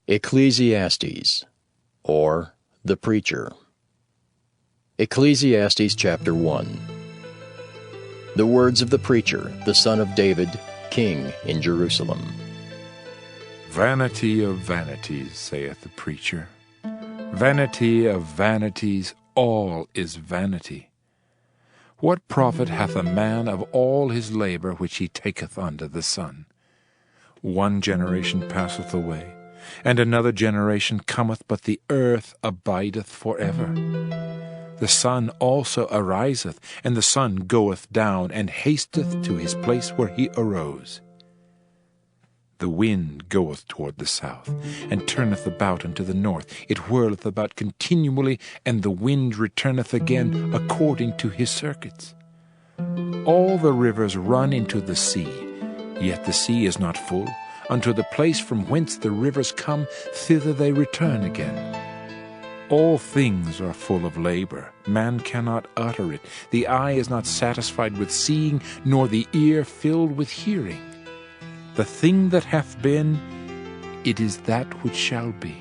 Ecclesiastes, or The Preacher. Ecclesiastes chapter 1. The words of the preacher, the son of David, king in Jerusalem. Vanity of vanities, saith the preacher. Vanity of vanities, all is vanity. What profit hath a man of all his labor which he taketh under the sun? One generation passeth away, and another generation cometh, but the earth abideth forever. The sun also ariseth, and the sun goeth down, and hasteth to his place where he arose. The wind goeth toward the south, and turneth about unto the north. It whirleth about continually, and the wind returneth again according to his circuits. All the rivers run into the sea, yet the sea is not full. Unto the place from whence the rivers come, thither they return again. All things are full of labor. Man cannot utter it. The eye is not satisfied with seeing, nor the ear filled with hearing. The thing that hath been, it is that which shall be.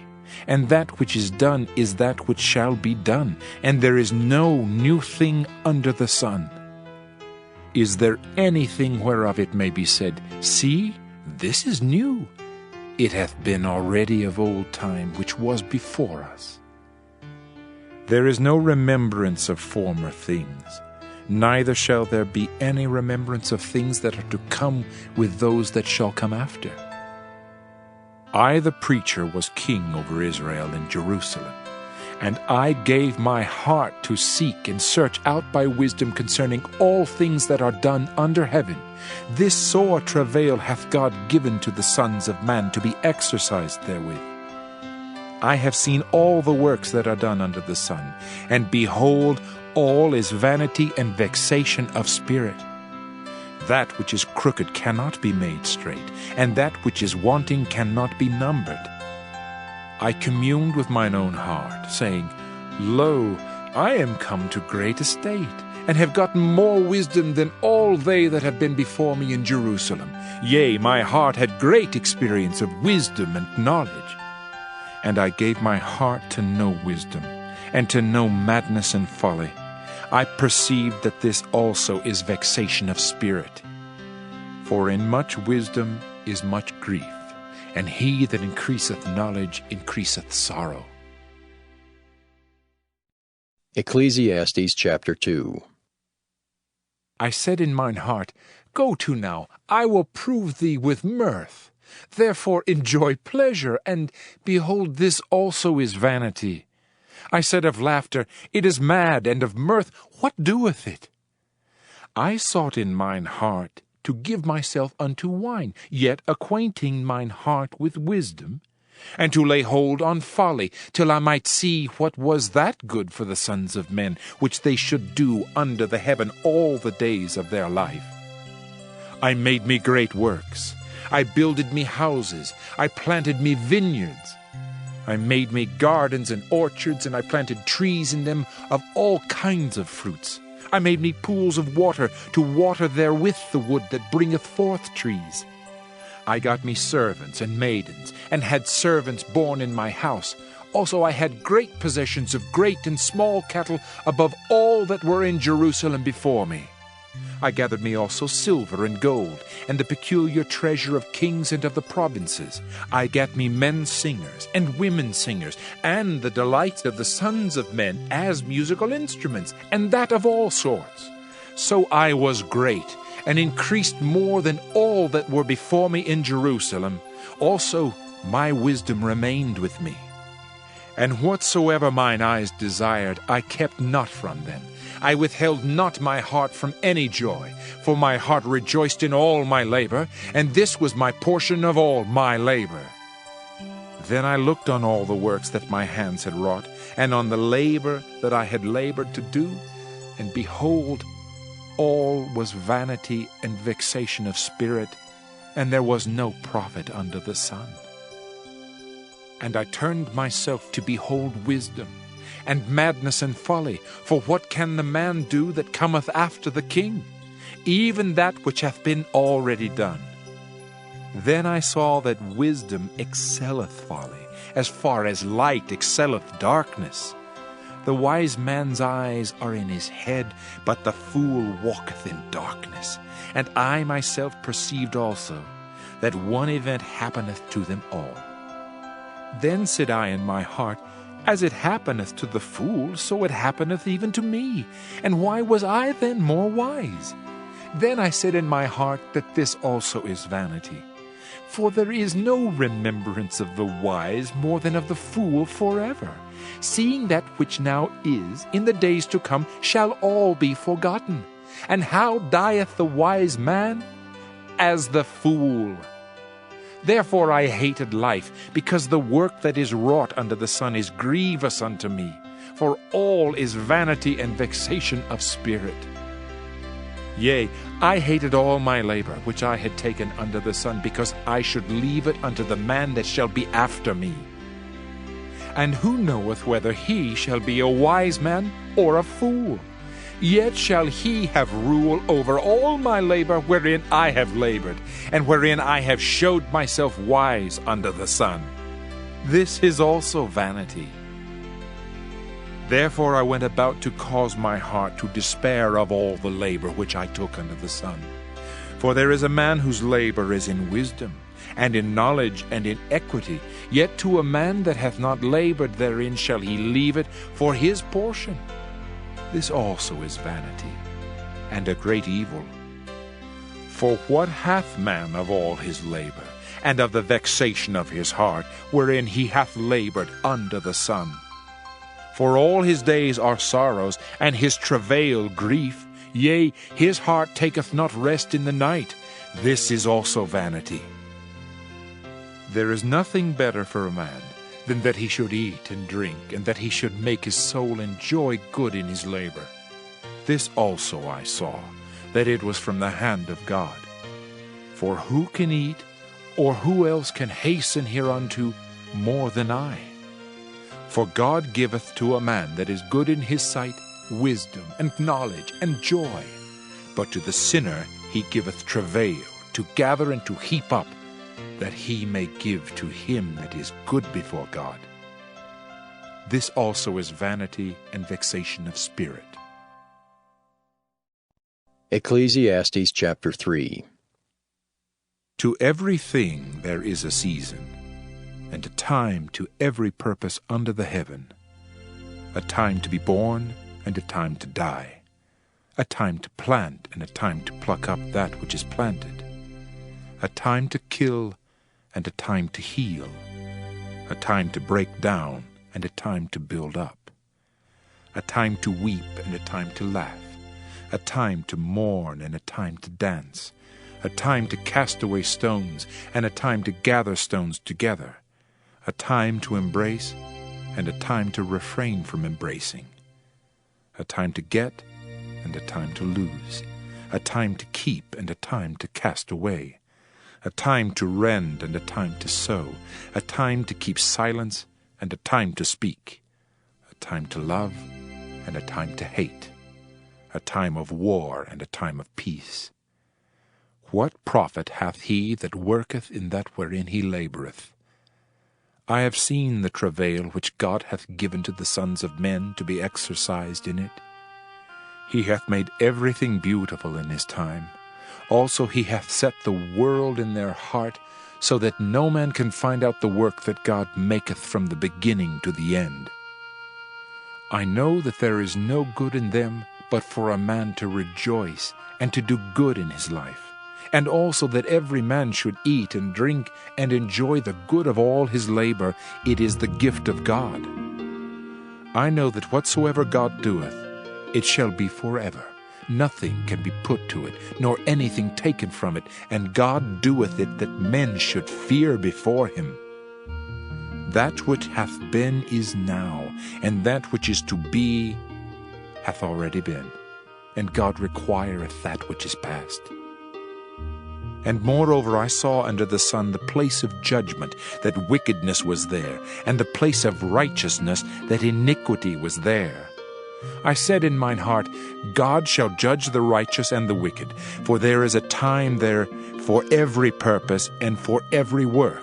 And that which is done is that which shall be done. And there is no new thing under the sun. Is there anything whereof it may be said, See, this is new? It hath been already of old time, which was before us. There is no remembrance of former things, neither shall there be any remembrance of things that are to come with those that shall come after. I, the preacher, was king over Israel in Jerusalem, and I gave my heart to seek and search out by wisdom concerning all things that are done under heaven. This sore travail hath God given to the sons of man to be exercised therewith. I have seen all the works that are done under the sun, and behold, all is vanity and vexation of spirit. That which is crooked cannot be made straight, and that which is wanting cannot be numbered. I communed with mine own heart, saying, Lo, I am come to great estate, and have gotten more wisdom than all they that have been before me in Jerusalem. Yea, my heart had great experience of wisdom and knowledge. And I gave my heart to know wisdom, and to know madness and folly. I perceived that this also is vexation of spirit. For in much wisdom is much grief, and he that increaseth knowledge increaseth sorrow. Ecclesiastes chapter 2. I said in mine heart, Go to now, I will prove thee with mirth. Therefore enjoy pleasure, and behold, this also is vanity. I said of laughter, It is mad, and of mirth, what doeth it? I sought in mine heart to give myself unto wine, yet acquainting mine heart with wisdom, and to lay hold on folly, till I might see what was that good for the sons of men, which they should do under the heaven all the days of their life. I made me great works. I builded me houses. I planted me vineyards. I made me gardens and orchards, and I planted trees in them of all kinds of fruits. I made me pools of water to water therewith the wood that bringeth forth trees. I got me servants and maidens, and had servants born in my house. Also I had great possessions of great and small cattle above all that were in Jerusalem before me. I gathered me also silver and gold, and the peculiar treasure of kings and of the provinces. I gat me men singers and women singers, and the delights of the sons of men as musical instruments, and that of all sorts. So I was great, and increased more than all that were before me in Jerusalem. Also my wisdom remained with me. And whatsoever mine eyes desired, I kept not from them. I withheld not my heart from any joy, for my heart rejoiced in all my labor, and this was my portion of all my labor. Then I looked on all the works that my hands had wrought, and on the labor that I had labored to do, and behold, all was vanity and vexation of spirit, and there was no profit under the sun. And I turned myself to behold wisdom, and madness and folly. For what can the man do that cometh after the king? Even that which hath been already done. Then I saw that wisdom excelleth folly, as far as light excelleth darkness. The wise man's eyes are in his head, but the fool walketh in darkness. And I myself perceived also that one event happeneth to them all. Then said I in my heart, As it happeneth to the fool, so it happeneth even to me. And why was I then more wise? Then I said in my heart that this also is vanity. For there is no remembrance of the wise more than of the fool forever. Seeing that which now is, in the days to come, shall all be forgotten. And how dieth the wise man? As the fool. Therefore I hated life, because the work that is wrought under the sun is grievous unto me. For all is vanity and vexation of spirit. Yea, I hated all my labor which I had taken under the sun, because I should leave it unto the man that shall be after me. And who knoweth whether he shall be a wise man or a fool? Yet shall he have rule over all my labor wherein I have labored, and wherein I have showed myself wise under the sun. This is also vanity. Therefore I went about to cause my heart to despair of all the labor which I took under the sun. For there is a man whose labor is in wisdom, and in knowledge, and in equity. Yet to a man that hath not labored therein shall he leave it for his portion. This also is vanity, and a great evil. For what hath man of all his labor, and of the vexation of his heart, wherein he hath labored under the sun? For all his days are sorrows, and his travail grief. Yea, his heart taketh not rest in the night. This is also vanity. There is nothing better for a man than that he should eat and drink, and that he should make his soul enjoy good in his labor. This also I saw, that it was from the hand of God. For who can eat, or who else can hasten hereunto more than I? For God giveth to a man that is good in his sight wisdom, and knowledge, and joy. But to the sinner he giveth travail, to gather and to heap up, that he may give to him that is good before God. This also is vanity and vexation of spirit. Ecclesiastes chapter 3. To every thing there is a season, and a time to every purpose under the heaven, a time to be born, and a time to die, a time to plant, and a time to pluck up that which is planted, a time to kill, and a time to heal, a time to break down, and a time to build up, a time to weep, and a time to laugh, a time to mourn, and a time to dance, a time to cast away stones, and a time to gather stones together, a time to embrace, and a time to refrain from embracing, a time to get, and a time to lose, a time to keep, and a time to cast away, a time to rend, and a time to sow, a time to keep silence, and a time to speak, a time to love, and a time to hate, a time of war, and a time of peace. What profit hath he that worketh in that wherein he laboureth? I have seen the travail which God hath given to the sons of men to be exercised in it. He hath made everything beautiful in his time. Also he hath set the world in their heart, so that no man can find out the work that God maketh from the beginning to the end. I know that there is no good in them but for a man to rejoice and to do good in his life, and also that every man should eat and drink and enjoy the good of all his labor. It is the gift of God. I know that whatsoever God doeth, it shall be forever. Nothing can be put to it, nor anything taken from it, and God doeth it that men should fear before him. That which hath been is now, and that which is to be hath already been, and God requireth that which is past. And moreover I saw under the sun the place of judgment, that wickedness was there, and the place of righteousness, that iniquity was there. I said in mine heart, God shall judge the righteous and the wicked, for there is a time there for every purpose and for every work.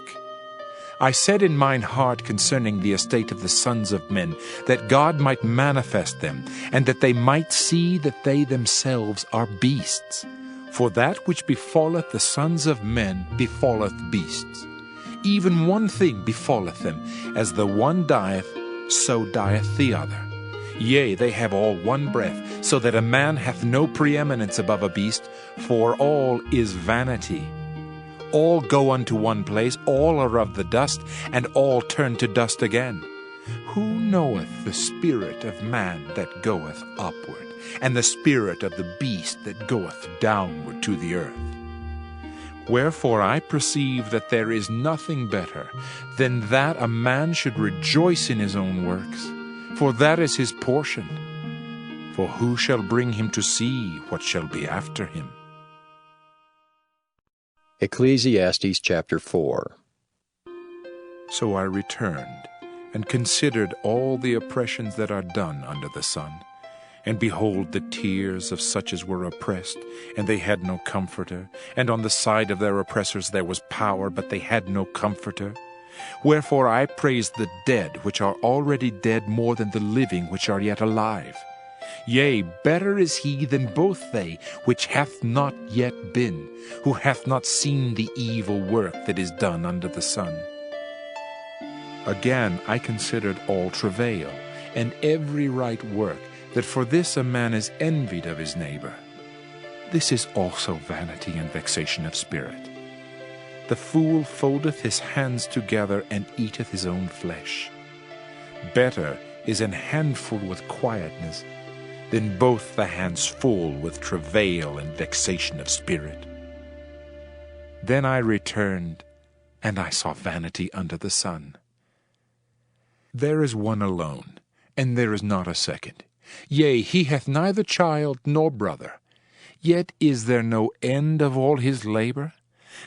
I said in mine heart concerning the estate of the sons of men, that God might manifest them, and that they might see that they themselves are beasts. For that which befalleth the sons of men befalleth beasts. Even one thing befalleth them, as the one dieth, so dieth the other. Yea, they have all one breath, so that a man hath no preeminence above a beast, for all is vanity. All go unto one place, all are of the dust, and all turn to dust again. Who knoweth the spirit of man that goeth upward, and the spirit of the beast that goeth downward to the earth? Wherefore I perceive that there is nothing better than that a man should rejoice in his own works, for that is his portion. For who shall bring him to see what shall be after him? Ecclesiastes chapter 4. So I returned, and considered all the oppressions that are done under the sun. And behold, the tears of such as were oppressed, and they had no comforter. And on the side of their oppressors there was power, but they had no comforter. Wherefore I praise the dead which are already dead more than the living which are yet alive. Yea, better is he than both they which hath not yet been, who hath not seen the evil work that is done under the sun. Again I considered all travail, and every right work, that for this a man is envied of his neighbor. This is also vanity and vexation of spirit. The fool foldeth his hands together, and eateth his own flesh. Better is an handful with quietness, than both the hands full with travail and vexation of spirit. Then I returned, and I saw vanity under the sun. There is one alone, and there is not a second. Yea, he hath neither child nor brother. Yet is there no end of all his labor?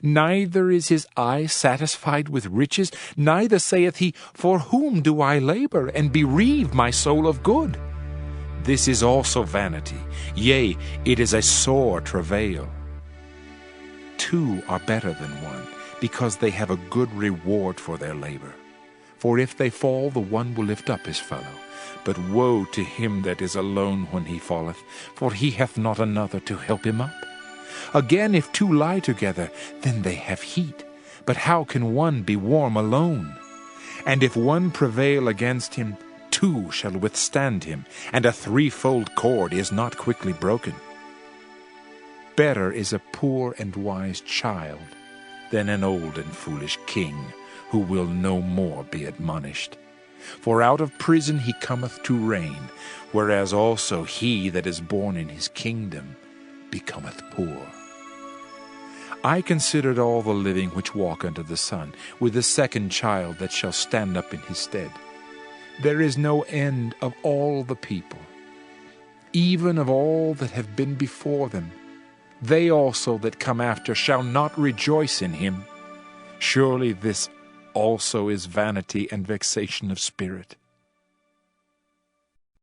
Neither is his eye satisfied with riches, neither saith he, For whom do I labor, and bereave my soul of good? This is also vanity, yea, it is a sore travail. Two are better than one, because they have a good reward for their labor. For if they fall, the one will lift up his fellow. But woe to him that is alone when he falleth, for he hath not another to help him up. Again, if two lie together, then they have heat. But how can one be warm alone? And if one prevail against him, two shall withstand him, and a threefold cord is not quickly broken. Better is a poor and wise child than an old and foolish king, who will no more be admonished. For out of prison he cometh to reign, whereas also he that is born in his kingdom becometh poor. I considered all the living which walk under the sun, with the second child that shall stand up in his stead. There is no end of all the people, even of all that have been before them. They also that come after shall not rejoice in him. Surely this also is vanity and vexation of spirit.